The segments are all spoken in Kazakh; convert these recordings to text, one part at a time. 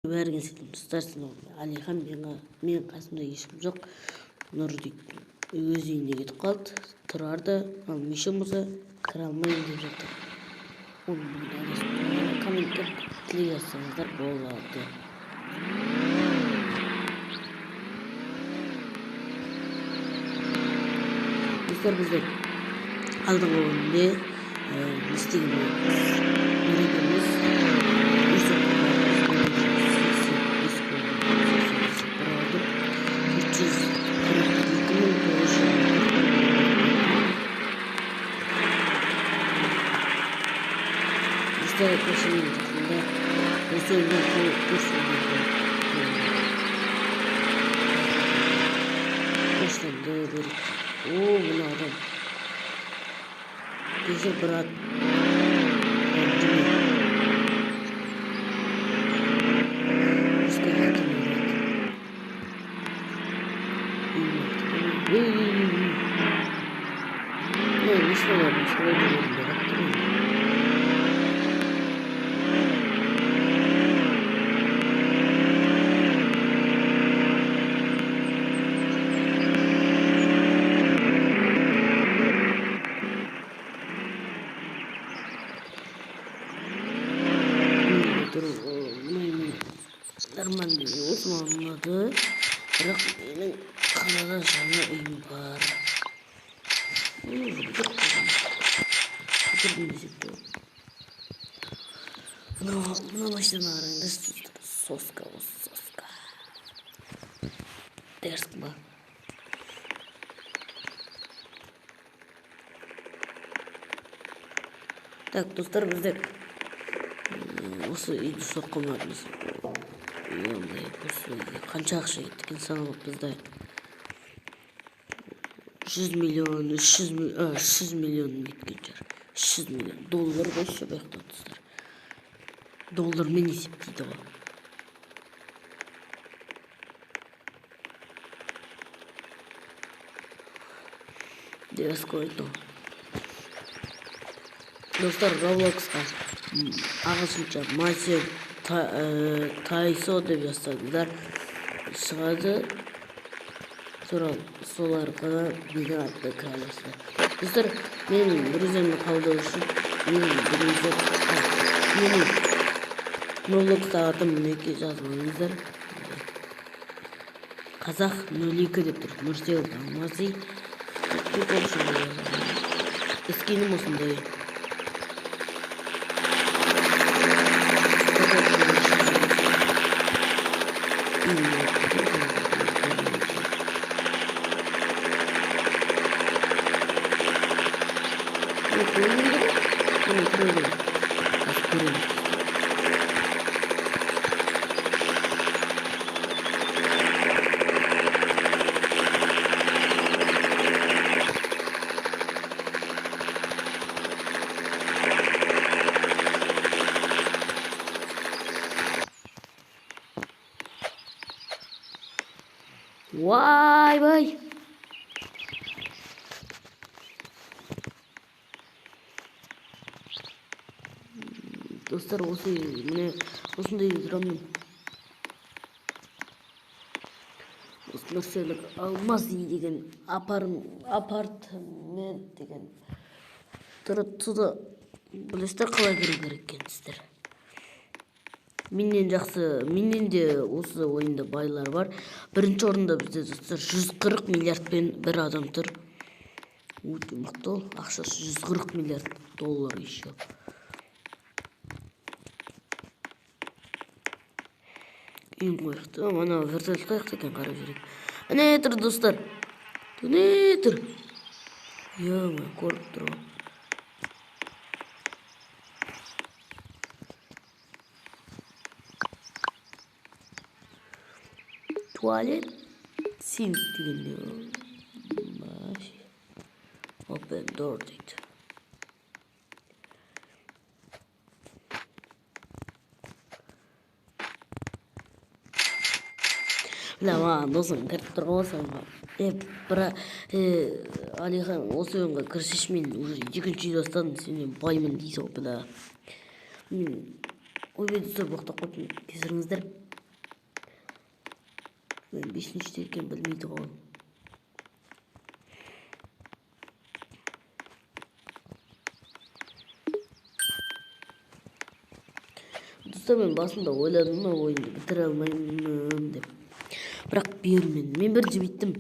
Бәріңе сәлем достар, Алихан, мен қасымда ешкім жоқ. Нұрдик өз үйіне кетіп қалды. Тұрарды, ал Миша болса кіре алмайын деп жатыр. Оны бүгін комментке тілек жазсаңыздар болады. Достар, біздер алдыңғы бөлімде не істеген болатынбыз. Мерекеміз Bizde peşinden takımda Özürden kursuldu. Başlandı bir. Ooo, bu adam. Güzel bırak. Başka hakim bırak. Ne varmış? Ne diyorum bırak. Нормально Osmanlı'da bırak benim Kanada sana uyum var. Buna başlama arayında soska. Ders mi? Так, достар, біздер осы үйді соққымадымыз. Қанша ақша кетті екен саналып бізде 100 миллион, 300 миллион кеткен шығар. 300 миллион доллар қойшы бақта достар. Доллармен есептейді ғой. Деп қойды. Достар, Roblox'қа ағылшынша Мастер Тайсо деп жазсаңыздар шығады. Солар ғана мені атты кіре аласыздар. Достар, менің друзьямды қабылдау үшін менің Roblox'та атым мінеке жазғаныңыздар. Қазақ 02 деп тұр. Нұрсел Алмазый. Ескенім осындай. Vay. Dostlar, осындай тұрамын. Нұрсел Алмазый деген апартмент деген тұрды. Білесіздер қалай кіру керек екенсіздер. Менен де осы ойында байлар бар. Бірінші орында бізде достар 140 миллиардпен бір адам тұр. Өте мықты ақшасы 140 миллиард доллар еще. Ең қойықты. Ана вертолет қайықты екен, қарап жүрек. Әне тұр достар. Әне тұр. Көріп тұр. Tuvalet sink degende. Open door дейді. Маған досым кіріп тұрғансың ба? Алихан, осы ойынға кірсеш мен уже екінші үйді бастадым, сенен баймын дейсің ғой. Ойбай достар, боқтап қойдым, кесіріңіздер. Мен 5-те екен білмейді ғой. Достар, мен басында ойладым да ойынды бітіре алмаймын деп. Бірақ бермен мен бірінші биттім.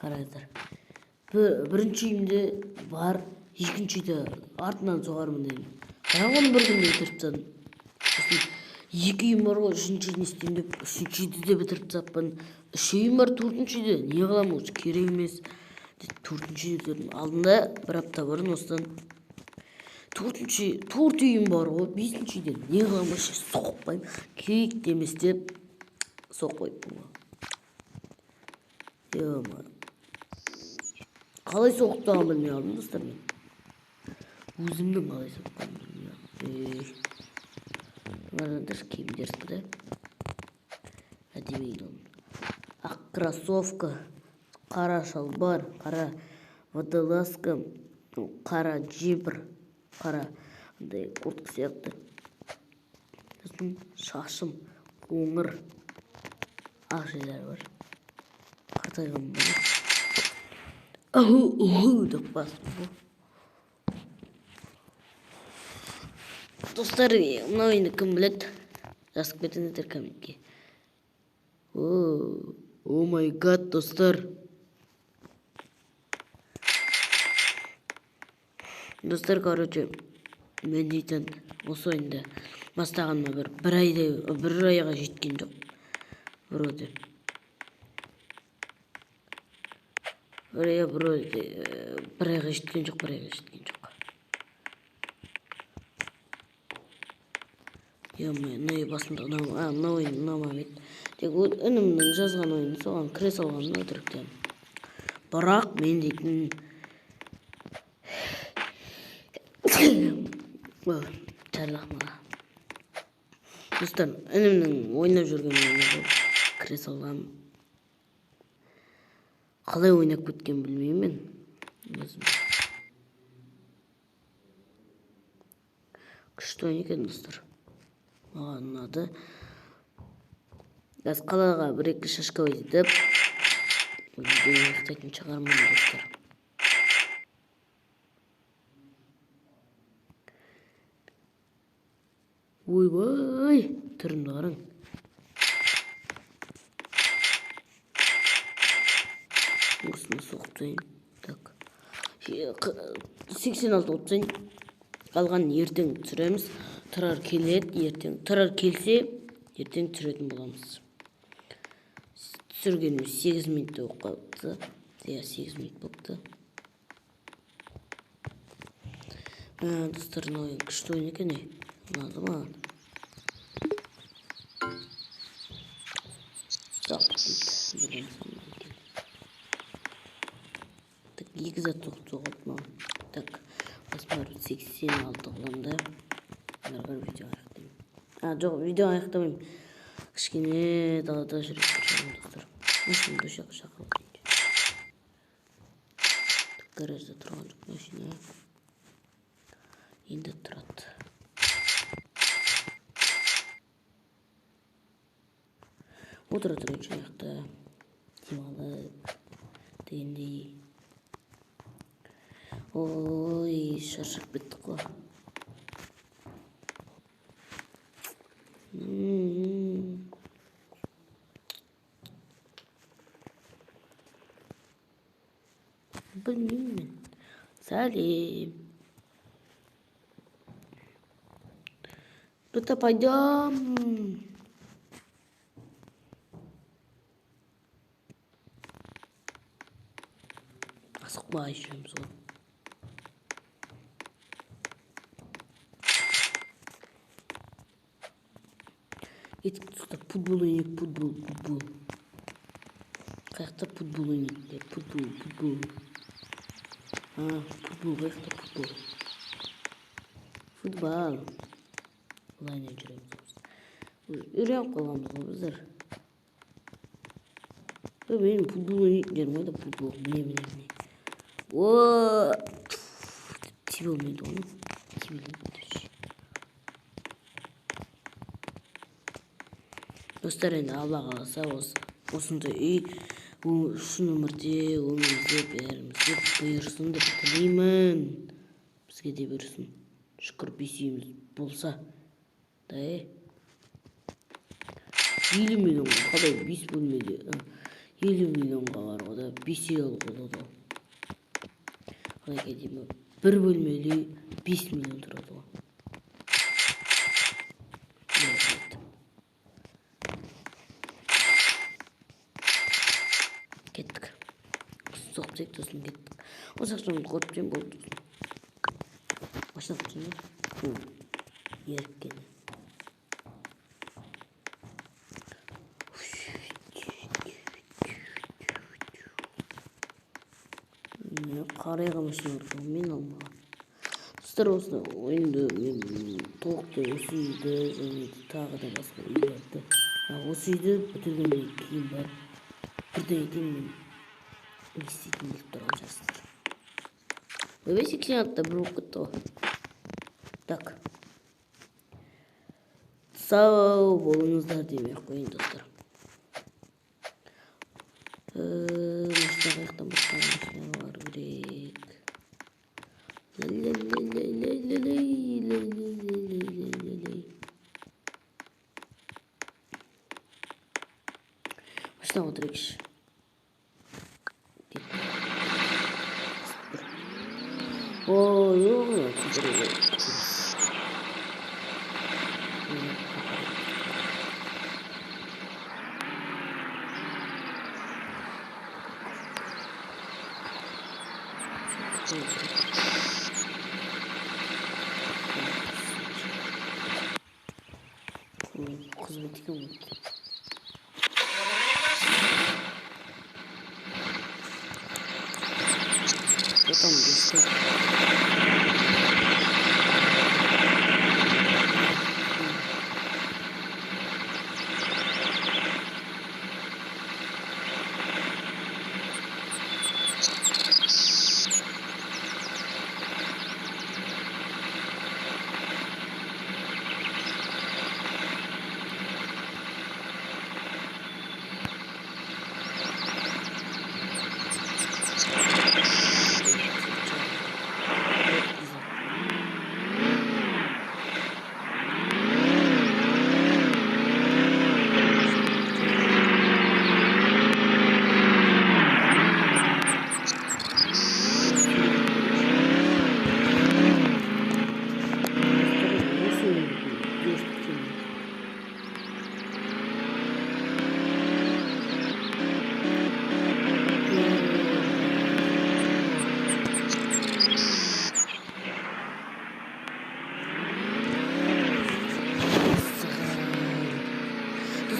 Қараңыздар. Бірінші үйімде бар, екінші үйде артынан соғармын дедім. Қарағым бір күнде бітіріп тастадым. Екі үйім бар ғой, үшінші үйді не істеймін деп, үшінші үйді де бітіріп тастаппын. Үш үйім бар, төртінші үйде не қыламын, осы керек емес. Төртінші үйді бітірдім. Алдында бір апта бұрын осыдан төрт үйім бар ғой, бесінші үйде не қыламын, соғып қоймын. Керек демес деп соғып қойыппын ғой. Қалай соғып білмей алдым достар мен. Өзімнің қалай соққанын білмей алдым. Мынадар киімдерді да. Әдемейді оның. Ақ кроссовка, қара шалбар, қара водолазка, қара джипр, қара куртка сияқты. Сосын шашым, қоңыр, ақ жерлер бар. Қартайған бар. Деп басым бұл. Достар, мына ойынды кім біледі? Жазып кетіңіздер комментке. О май гад, достар. Достар, короче, мен дейтін осы ойында бастағаныма бір айға жеткен жоқ. Вроде. Bir ayga жеткен жоқ. Мына басында мына ойын ұнамайды. Тек інімнің жазған ойын соған кіре салғанын өтіріктен. Бірақ мен дейтін чарлақмаға. Достар, інімнің ойнап жүрген ойына кіре салғанын. Қалай ойнап кеткен білмеймін мен. Күшті ойын екен достар. Маған ұнады. Газ қалаға бір-екі шашка ойдып, видеоны аяқтайтын шығармын достар. Ойбай, түрімді қараң. Осыны соғып тайын. Так. 86 отсайын. Қалған ертең түсіреміз. Тұрар келеді ертең. Тұрар келсе, ертең түсіретін боламыз. Түсіргеніміз 8 минутта болып қалыпты. 8 минут болыпты. Достар, ойын күшті ойын екен. Ұнады маған. Так, дейді. Екі зат соғып маған. Так, баспар 86 ғылымда. Бір видео аяқтаймын. Жоқ, видео аяқтамайым. Кішкене далада жүріп тұрмын достар. Машина дошақ шақырып дейінші. Гаражда тұрған жоқ машина. Енді тұрады. Отыра тұрайыншы аяқта. Демалып. Дегендей. Ой, шаршап кеттік қой. Білмеймін мен. Сәлем. Куда пойдем? Асықпай жүреміз ғой. Етік тұста футбол ойнайық, футбол. Қаяқта футбол ойнайық, футбол. Футбол, қаяқта футбол. Футбол. Олайнен жүреміз. Үйреніп қалғанбыз ғой біздер. Мен футбол ойнайық жерім ойда футбол. Міне. Тиіп олмайды оны. Достар, енді Алла қаласа осы осындай ушул өмүрдө өмүрүбүздө бээрибизге буйрсун деп тилеймин. Бизге де буйрсун. Шүкүр биз үйүбүз болса. Да 50 миллионго кадай 5 бөлмелүү 50 миллионго барго да 5 үй алгыла да. Кадайга дейм 1 бөлмелүү 5 миллион турат го. Кеттик. Соқ сектосун кеттик. Осы акчаны коюп жем болду. Баштап жүрмү? Ерккен. Карайга машиналар мен алмагам. Достор, осы оюнду мен толуктуу осы үйдө және тагы да башка үйлөрдө осы үйдү бүтүргөндөн кийин барып бирден айтайын мен не істейтін біліп тұрған жассыздар. Ойбай 86-та бір болып кетті ғой. Так. Сау болыңыздар демей қойын достар. Машина қаяқтан басқа машина бар керек. Машина отырекші. Ой, ой, қызмет екен ғой. Потом беско.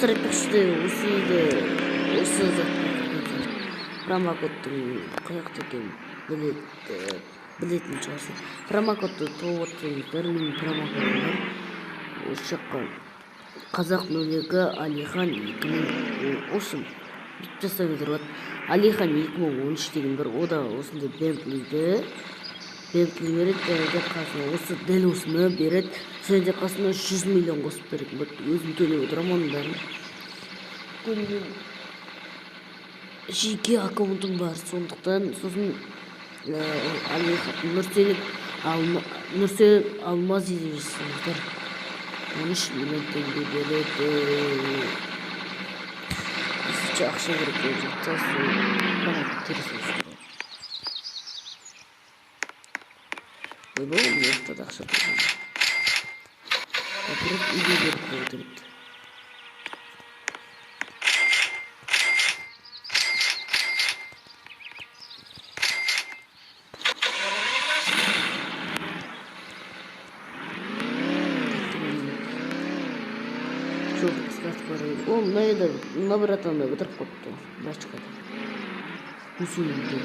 Достар, күшті осы үйді осы заттың промокодтың қаяқта екенін білетін шығарсың. Промокодты тауып отырсаңыздар, менің промокодым бар. Осы жаққа қазақ нөлігі Алихан 2010 осым бүйтіп жасаңыздар болады. Алихан 2013 деген бір ода осындай Бентлиді береді, және қасына осы дәл осыны береді, және қасына 100 миллион қосып береді. Өзім төлеп отырамын оның бәрін. Жеке аккаунтым бар, сондықтан сосын Нұрсел Алмаз деп жазсаңыздар 13 миллион теңге береді. Бізше ақша керек болып жатса, сол терісін. Ойбай, мені да ақша тұрған. Апырып үйде беріп болдырды. Çok kısmet var. O neydi? Nabratanda bitirip koptu. Başkada. Usulüydü.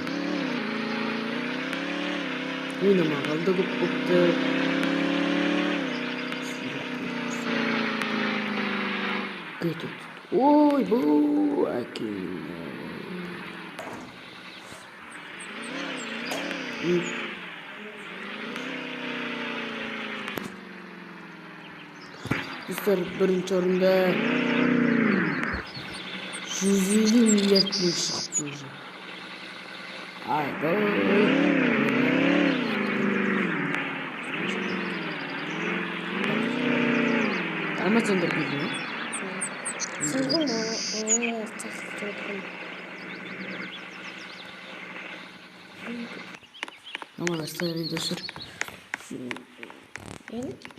Oynama kaldı koptu. Kötü. Oy bu akin. Dostlar, birinchi o'rinda 150 миллиард мың шығыпты уже. Айбай. Амазондар келді ме? Сылғым Амалар сәрі достар.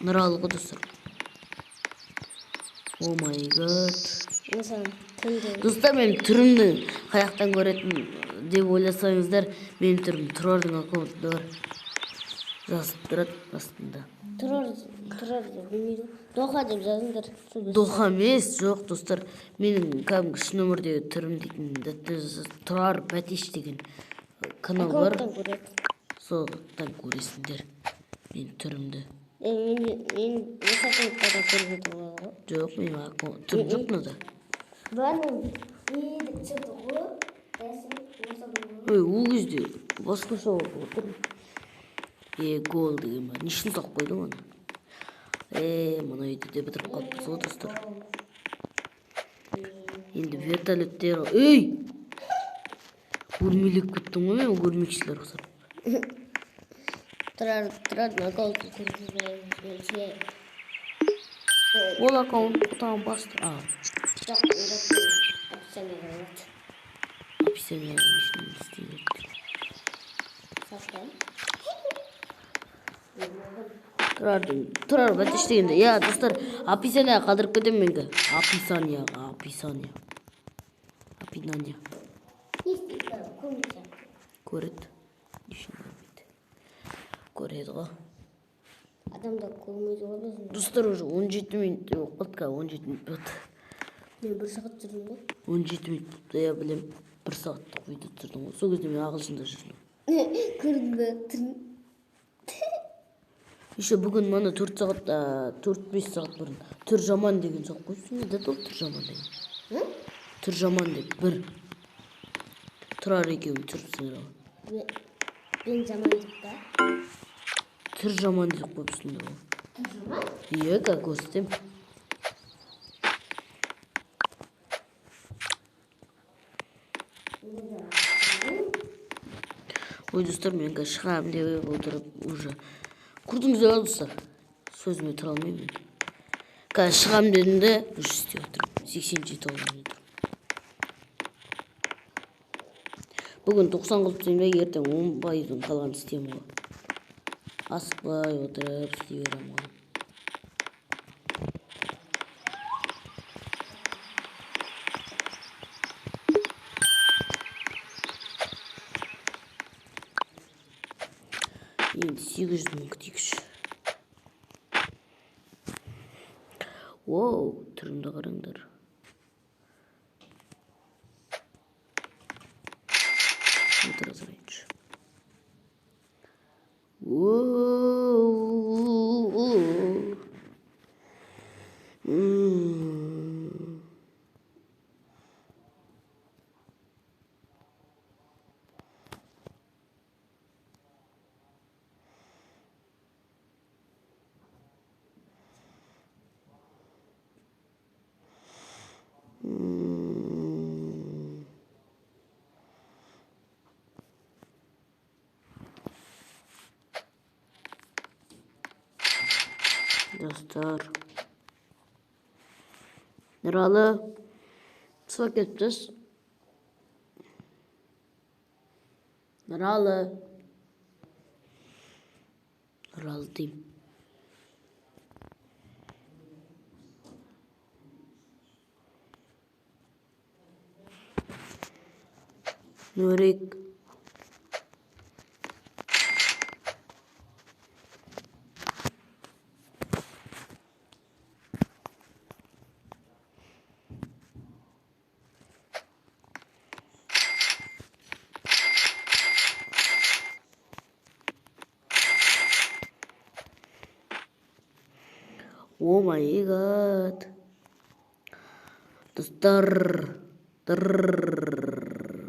Нұралығы достар. О май гад. Достар, мен түрімді қаяқтан көретін деп ойласаңыздар, мен түрім Тұрардың аккаунтында бар. Жазып тұрады астында. Тұрар білмейді. Доха деп жазыңдар. Доха емес, жоқ достар. Менің кәдімгі шын өмірдегі түрім дейтін Тұрар Бәтеш деген канал бар. Содан көресіңдер мен түрімді. Мен осы аккаунттарда көріп отырмын ғой. Жоқ, менің аккаунт түрім жоқ мынада. Ол кезде басқаша отырмын. Гол деген бар. Нешін сақ қойдым аны. Мұны үйді де бітіріп қалыппыз ғой достар. Енді вертолеттер... Көрмелеп кеттім ғой мен, көрмекшілер ұқсап. Тұрардың аккаунты көріп. Ол аккаунт тағы басты. Жоқ, описанияға алады. Описанияға нешін істейді. Сақтан. Тұрар Бәтеш дегенде. Я, достар, описанияға қалдырып кетем менгі. Описания. Көреді. Нешін көрмейді. Көреді ғой. Адамда көрмейді ғой біздің. Достар, уже 17 минут оқылды, 17 минут болды. Мен 1 сағат жүрдім ғой. 17 минут болды, я білем. 1 сағаттық видео түсірдім ғой. Сол кезде мен ағылшында жүрдім. Көрдің бе? Еще бүгін мана 4-5 сағат бұрын Түржаман деген соқ қойсын. Не деді ол Түржаман деген? Түржаман деп бір. Тұрар екеуі түрсіңдер ғой. Мен жаман деп та? Түржаман деп қойыпсыңдер ғой. Түржаман? Как өстем. Ой, достар, мен шығам деп отырып уже. Құрдыңыздар ғой достар. Сөзіме тұра алмаймын. Шығам дедім де, уже істеп отырмын. 87 олғаны тұрмын. Бүгін 90 қылып істеймін де, ертең 10 пайыздың қалғанын істеймін ғой. Асықпай отырып істей беремін ғой. Енді 800 мың күтейікші. Оу, түрімді қараңдар. Отыр азырайыншы. Dostlar. Nuralı. Sıvak yapacağız. Nuralı. Nuralı diyeyim. Nurek. Oh my god. Dostlar.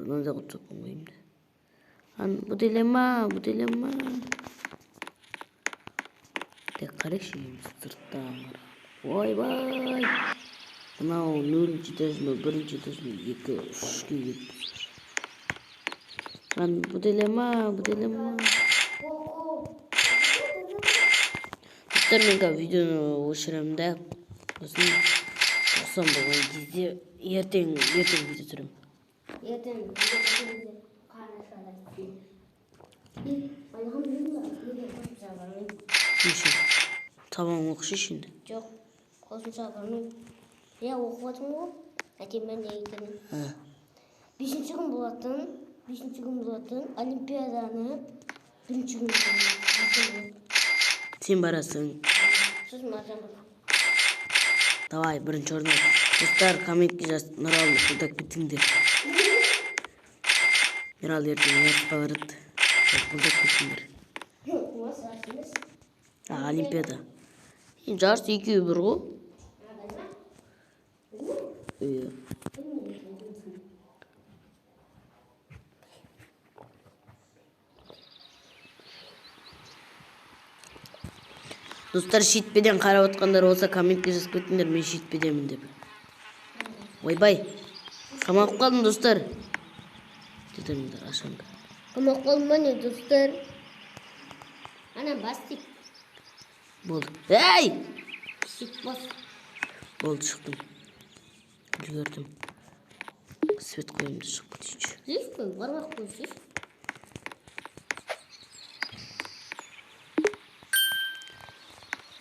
Nanti aku coba ngomongin. Bu dilema. Dia karışıyım sırtlar. Vay vay. Мынау 0-нчы этажыма, 1-нчы этажыма 2-3-кө кетип. Анан бу делема. Достор, мен қазір видеоны өшірем да. Сосын 90 болған кезде ертең видео түсірем. ертең Тамам окуш енді. жоқ қосымша бармаймын. Я оқып жатырмын ғой. Әйтеуір мен де екенмін. 5-ші күн болатын олимпиаданы 1-ші күн болатын. Сен барасың. Сосын маржан бар. Давай, 1-ші орын ал. Достар, комментке жаз, Нұралды қолдап кетіңдер. Нұрал ертең ярысқа барады. Қолдап кетіңдер. Олимпиада. Жарыс 2-1 ғой. Иә. Достар, шетпеден қарап отқандар болса, комментке жазып кетіңдер, мен шетпедемін деп. Ойбай. Қамалып қалдым, достар. Жетеміңдер, ашамды. Қамалып қалдым ба не, достар? Ана бастик. Болды. Эй! Шықпас. Болды, шықтым. Үлгердім. Свет қойымды шығып кетейінші. Здесь қой, бармақ қой, здесь.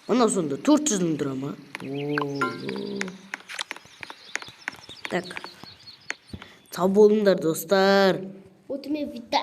Анау сонда 400 тұра ма? Так. Сау болыңдар, достар. Вот мен видео